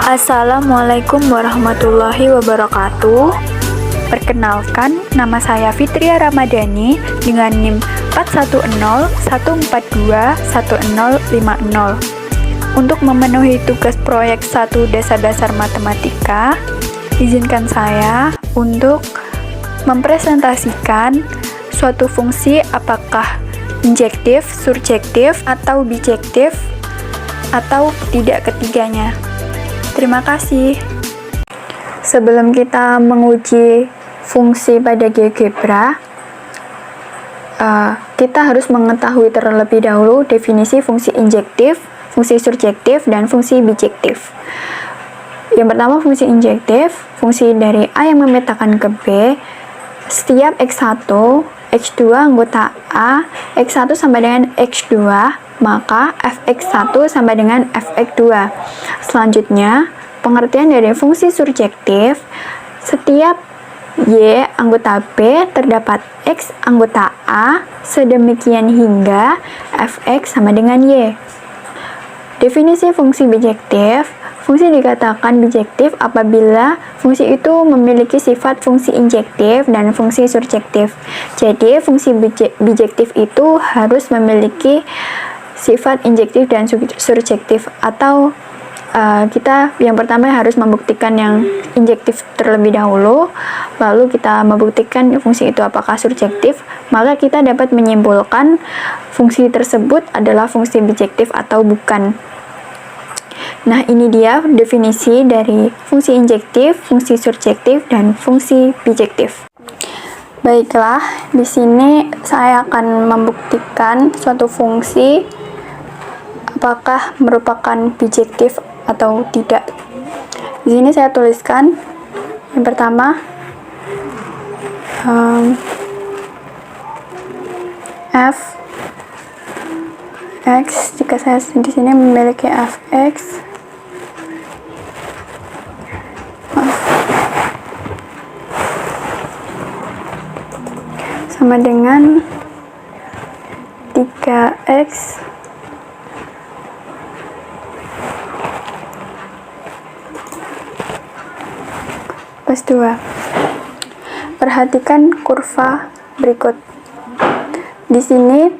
Assalamualaikum warahmatullahi wabarakatuh. Perkenalkan, nama saya Fitria Ramadhani dengan NIM 41014211050. Untuk memenuhi tugas proyek 1 Dasar-Dasar Matematika, izinkan saya untuk mempresentasikan suatu fungsi apakah injektif, surjektif, atau bijektif, atau tidak ketiganya. Terima kasih. Sebelum kita menguji fungsi pada GeoGebra, kita harus mengetahui terlebih dahulu definisi fungsi injektif, fungsi surjektif, dan fungsi bijektif. Yang pertama, fungsi injektif, fungsi dari A yang memetakan ke B, setiap X1, X2 anggota A, X1 sama dengan X2, maka fx1 sama dengan fx2. Selanjutnya, pengertian dari fungsi surjektif, setiap Y anggota B terdapat X anggota A, sedemikian hingga fx sama dengan Y. Definisi fungsi bijektif, fungsi dikatakan bijektif apabila fungsi itu memiliki sifat fungsi injektif dan fungsi surjektif. Jadi, fungsi bijektif itu harus memiliki sifat injektif dan surjektif, atau kita yang pertama harus membuktikan yang injektif terlebih dahulu, lalu kita membuktikan fungsi itu apakah surjektif, maka kita dapat menyimpulkan fungsi tersebut adalah fungsi bijektif atau bukan. Nah, ini dia definisi dari fungsi injektif, fungsi surjektif, dan fungsi bijektif. Baiklah, di sini saya akan membuktikan suatu fungsi apakah merupakan bijektif atau tidak. Di sini saya tuliskan yang pertama, fx, jika saya di sini memiliki fx sama dengan 3x plus 2. Perhatikan kurva berikut. Di sini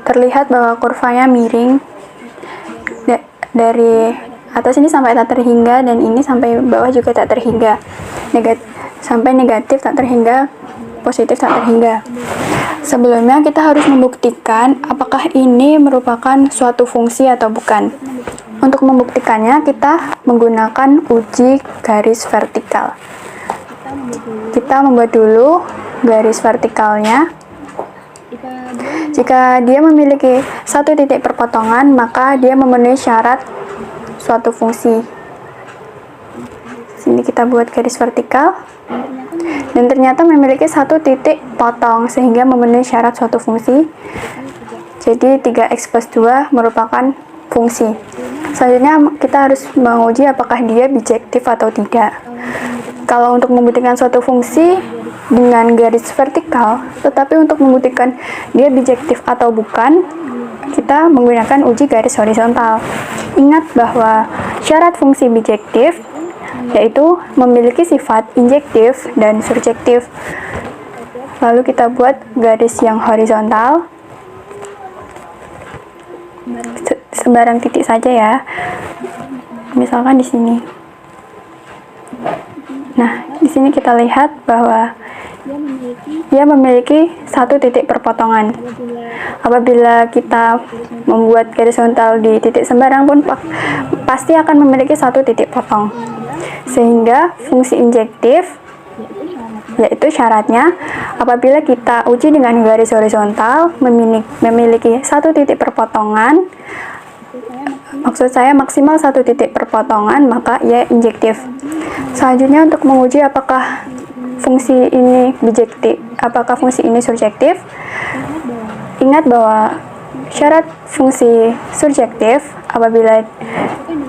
terlihat bahwa kurvanya miring dari atas ini sampai tak terhingga, dan ini sampai bawah juga tak terhingga. Sampai negatif tak terhingga, positif tak terhingga. Sebelumnya kita harus membuktikan apakah ini merupakan suatu fungsi atau bukan. Untuk membuktikannya, kita menggunakan uji garis vertikal. Kita membuat dulu garis vertikalnya. Jika dia memiliki satu titik perpotongan, maka dia memenuhi syarat suatu fungsi. Sini kita buat garis vertikal. Dan ternyata memiliki satu titik potong, sehingga memenuhi syarat suatu fungsi. Jadi 3x plus 2 merupakan fungsi. Selanjutnya kita harus menguji apakah dia bijektif atau tidak. Kalau untuk membuktikan suatu fungsi dengan garis vertikal, tetapi untuk membuktikan dia bijektif atau bukan, kita menggunakan uji garis horizontal. Ingat bahwa syarat fungsi bijektif yaitu memiliki sifat injektif dan surjektif. Lalu kita buat garis yang horizontal, sembarang titik saja ya, misalkan di sini. Nah, di sini kita lihat bahwa dia memiliki satu titik perpotongan. Apabila kita membuat garis horizontal di titik sembarang pun pasti akan memiliki satu titik potong. Sehingga fungsi injektif, yaitu syaratnya apabila kita uji dengan garis horizontal memiliki satu titik perpotongan, maksud saya maksimal satu titik perpotongan, maka ia injektif. Selanjutnya, untuk menguji apakah fungsi ini bijektif, apakah fungsi ini surjektif, ingat bahwa syarat fungsi surjektif apabila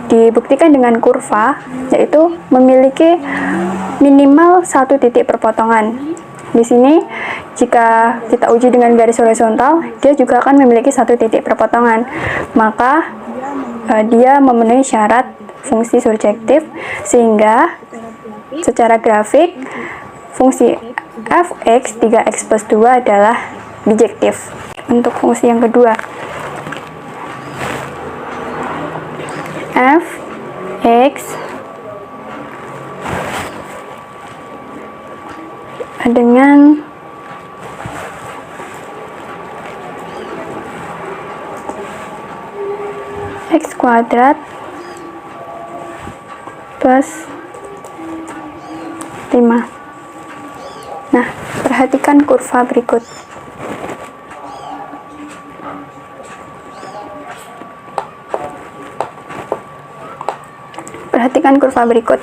dibuktikan dengan kurva, yaitu memiliki minimal satu titik perpotongan. Di sini, jika kita uji dengan garis horizontal, dia juga akan memiliki satu titik perpotongan. Maka, dia memenuhi syarat fungsi surjektif, sehingga secara grafik fungsi fx 3x plus 2 adalah bijektif. Untuk fungsi yang kedua, fx dengan x kuadrat plus 5. Nah, perhatikan kurva berikut. Perhatikan kurva berikut.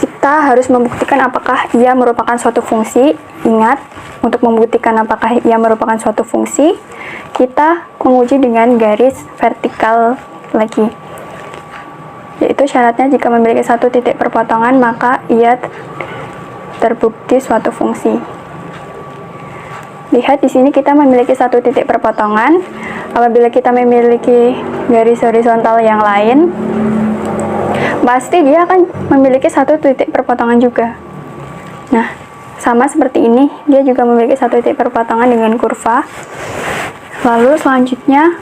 Kita harus membuktikan apakah ia merupakan suatu fungsi. Ingat, untuk membuktikan apakah ia merupakan suatu fungsi, kita menguji dengan garis vertikal lagi. Yaitu syaratnya jika memiliki satu titik perpotongan, maka ia terbukti suatu fungsi. Lihat di sini kita memiliki satu titik perpotongan. Apabila kita memiliki garis horizontal yang lain, pasti dia akan memiliki satu titik perpotongan juga. Nah, sama seperti ini, dia juga memiliki satu titik perpotongan dengan kurva. Lalu selanjutnya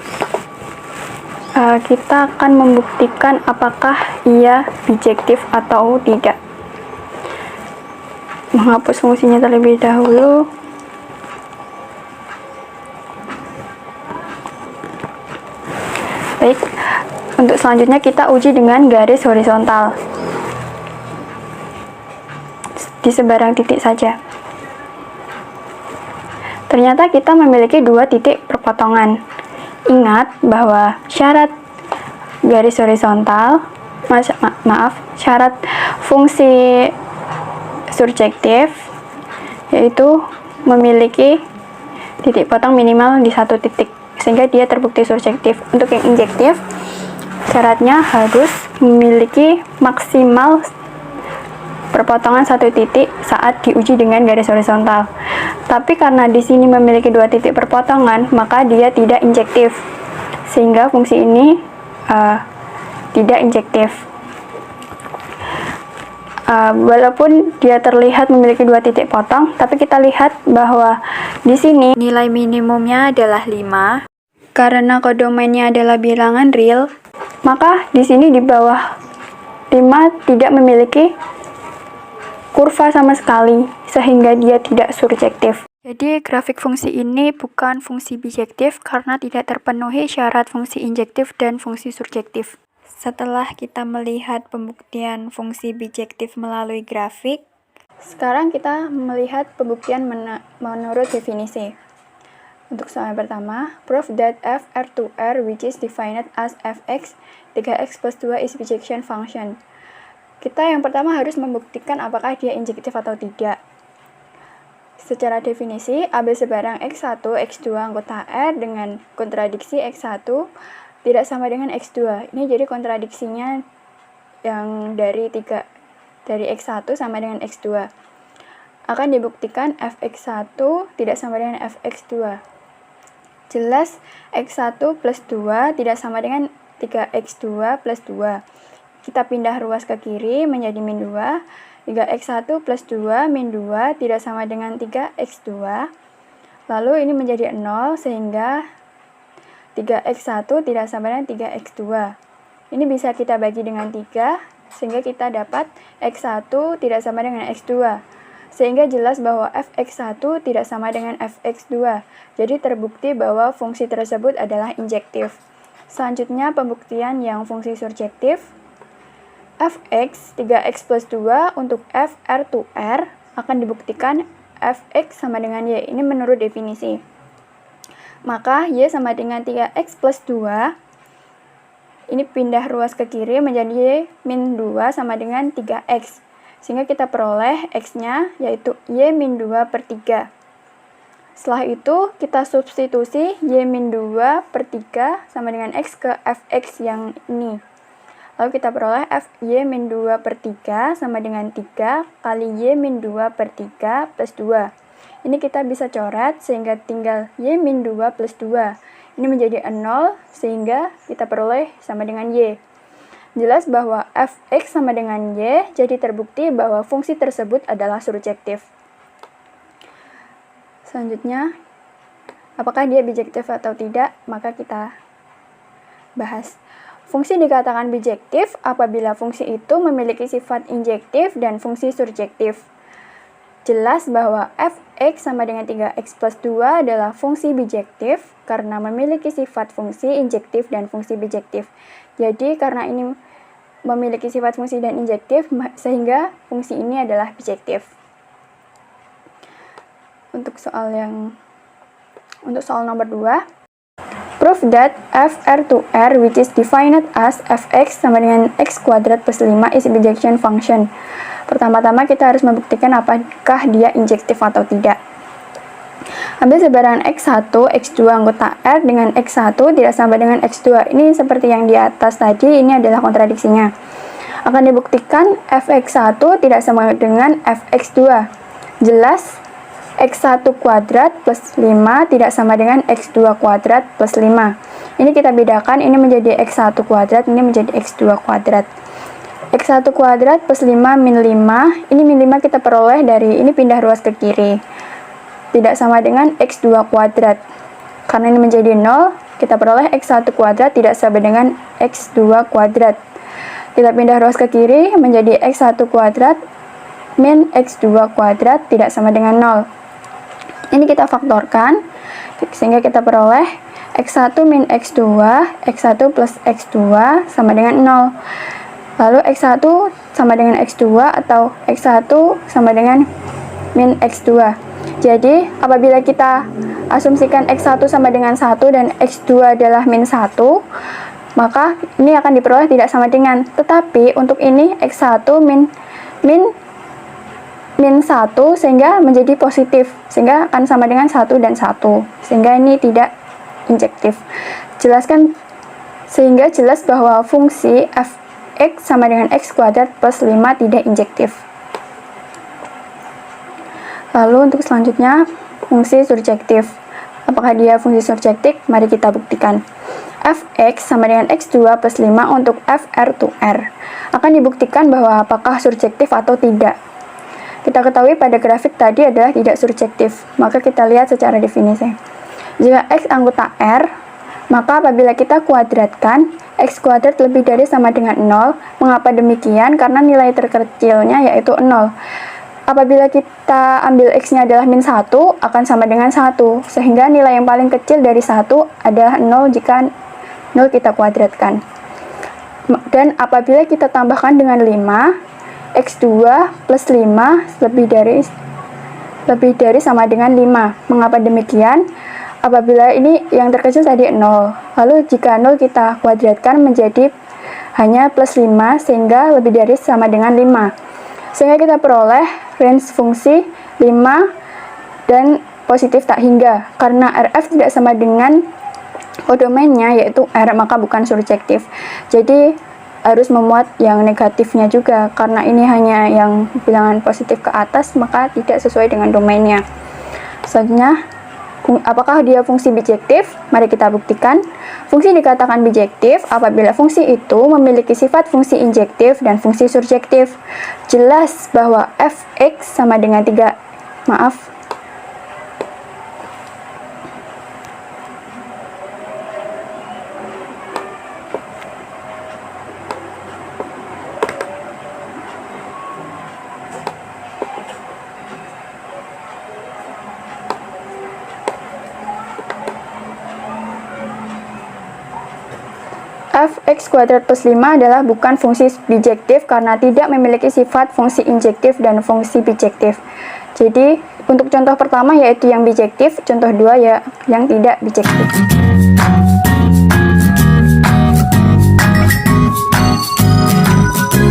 kita akan membuktikan apakah ia bijektif atau tidak. Menghapus fungsinya terlebih dahulu. Baik, untuk selanjutnya kita uji dengan garis horizontal di sebarang titik saja. Ternyata kita memiliki dua titik perpotongan. Ingat bahwa syarat garis horizontal, syarat fungsi surjektif yaitu memiliki titik potong minimal di satu titik, sehingga dia terbukti surjektif. Untuk yang injektif, syaratnya harus memiliki maksimal perpotongan satu titik saat diuji dengan garis horizontal. Tapi karena di sini memiliki dua titik perpotongan, maka dia tidak injektif, sehingga fungsi ini tidak injektif. Walaupun dia terlihat memiliki dua titik potong, tapi kita lihat bahwa di sini nilai minimumnya adalah 5. Karena kodomainnya adalah bilangan real, maka di sini di bawah 5 tidak memiliki kurva sama sekali, sehingga dia tidak surjektif. Jadi grafik fungsi ini bukan fungsi bijektif karena tidak terpenuhi syarat fungsi injektif dan fungsi surjektif. Setelah kita melihat pembuktian fungsi bijektif melalui grafik, sekarang kita melihat pembuktian menurut definisi. Untuk soal yang pertama, prove that f R2R which is defined as fx 3x plus 2 is bijection function. Kita yang pertama harus membuktikan apakah dia injektif atau tidak. Secara definisi, AB sebarang X1, X2 anggota R dengan kontradiksi X1 tidak sama dengan X2. Ini jadi kontradiksinya yang dari X1 sama dengan X2. Akan dibuktikan Fx1 tidak sama dengan Fx2. Jelas X1 plus 2 tidak sama dengan 3X2 plus 2. Kita pindah ruas ke kiri menjadi min 2. 3X1 plus 2 min 2 tidak sama dengan 3X2. Lalu ini menjadi 0 sehingga 3X1 tidak sama dengan 3X2. Ini bisa kita bagi dengan 3 sehingga kita dapat X1 tidak sama dengan X2. Sehingga jelas bahwa Fx1 tidak sama dengan Fx2. Jadi terbukti bahwa fungsi tersebut adalah injektif. Selanjutnya pembuktian yang fungsi surjektif. Fx 3x plus 2 untuk f R2R akan dibuktikan Fx sama dengan Y. Ini menurut definisi. Maka Y sama dengan 3x plus 2. Ini pindah ruas ke kiri menjadi Y min 2 sama dengan 3x. Sehingga kita peroleh X-nya yaitu Y min 2 per 3. Setelah itu kita substitusi Y min 2 per 3 sama dengan X ke Fx yang ini. Lalu kita peroleh F Y min 2 per 3 sama dengan 3 kali Y min 2 per 3 plus 2. Ini kita bisa coret sehingga tinggal Y min 2 plus 2. Ini menjadi 0 sehingga kita peroleh sama dengan Y. Jelas bahwa fx sama dengan y, jadi terbukti bahwa fungsi tersebut adalah surjektif. Selanjutnya, apakah dia bijektif atau tidak? Maka kita bahas. Fungsi dikatakan bijektif apabila fungsi itu memiliki sifat injektif dan fungsi surjektif. Jelas bahwa fx sama dengan 3x plus 2 adalah fungsi bijektif karena memiliki sifat fungsi injektif dan fungsi bijektif. Jadi karena ini memiliki sifat fungsi dan injektif, sehingga fungsi ini adalah bijektif. Untuk soal nomor 2, prove that fr to r which is defined as fx sama dengan x kuadrat plus 5 is a bijection function. Pertama-tama kita harus membuktikan apakah dia injektif atau tidak. Ambil sebaran x1, x2 anggota R dengan x1 tidak sama dengan x2. Ini seperti yang di atas tadi, ini adalah kontradiksinya. Akan dibuktikan fx1 tidak sama dengan fx2. Jelas x1 kuadrat plus 5 tidak sama dengan x2 kuadrat plus 5. Ini kita bedakan, ini menjadi x1 kuadrat, ini menjadi x2 kuadrat. x1 kuadrat plus 5 min 5, ini min 5 kita peroleh dari ini pindah ruas ke kiri. Tidak sama dengan x2 kuadrat. Karena ini menjadi 0, kita peroleh x1 kuadrat tidak sama dengan x2 kuadrat. Kita pindah ruas ke kiri menjadi x1 kuadrat min x2 kuadrat tidak sama dengan 0. Ini kita faktorkan, sehingga kita peroleh x1 min x2, x1 plus x2 sama dengan 0. Lalu x1 sama dengan x2 atau x1 sama dengan min x2. Jadi, apabila kita asumsikan x1 sama dengan 1 dan x2 adalah min 1, maka ini akan diperoleh tidak sama dengan. Tetapi, untuk ini x1 min 1 sehingga menjadi positif, sehingga akan sama dengan 1 dan 1. Sehingga ini tidak injektif. Sehingga jelas bahwa fungsi fx sama dengan x kuadrat plus 5 tidak injektif. Lalu untuk selanjutnya, fungsi surjektif. Apakah dia fungsi surjektif? Mari kita buktikan. Fx sama dengan x2 plus 5 untuk fr to r. Akan dibuktikan bahwa apakah surjektif atau tidak. Kita ketahui pada grafik tadi adalah tidak surjektif. Maka kita lihat secara definisi. Jika x anggota r, maka apabila kita kuadratkan, x kuadrat lebih dari sama dengan 0. Mengapa demikian? Karena nilai terkecilnya yaitu 0. Apabila kita ambil x-nya adalah min 1, akan sama dengan 1. Sehingga nilai yang paling kecil dari 1 adalah 0 jika 0 kita kuadratkan. Dan apabila kita tambahkan dengan 5, x2 plus 5 lebih dari sama dengan 5. Mengapa demikian? Apabila ini yang terkecil tadi 0. Lalu jika 0 kita kuadratkan menjadi hanya plus 5, sehingga lebih dari sama dengan 5. Sehingga kita peroleh range fungsi 5 dan positif tak hingga. Karena RF tidak sama dengan kodomennya yaitu R, maka bukan surjektif. Jadi harus memuat yang negatifnya juga. Karena ini hanya yang bilangan positif ke atas, maka tidak sesuai dengan domainnya. Selanjutnya, apakah dia fungsi bijektif? Mari kita buktikan. Fungsi dikatakan bijektif apabila fungsi itu memiliki sifat fungsi injektif dan fungsi surjektif. Jelas bahwa fx sama dengan 3, fx kuadrat plus 5 adalah bukan fungsi bijektif karena tidak memiliki sifat fungsi injektif dan fungsi bijektif. Jadi, untuk contoh pertama yaitu yang bijektif, contoh 2 ya yang tidak bijektif.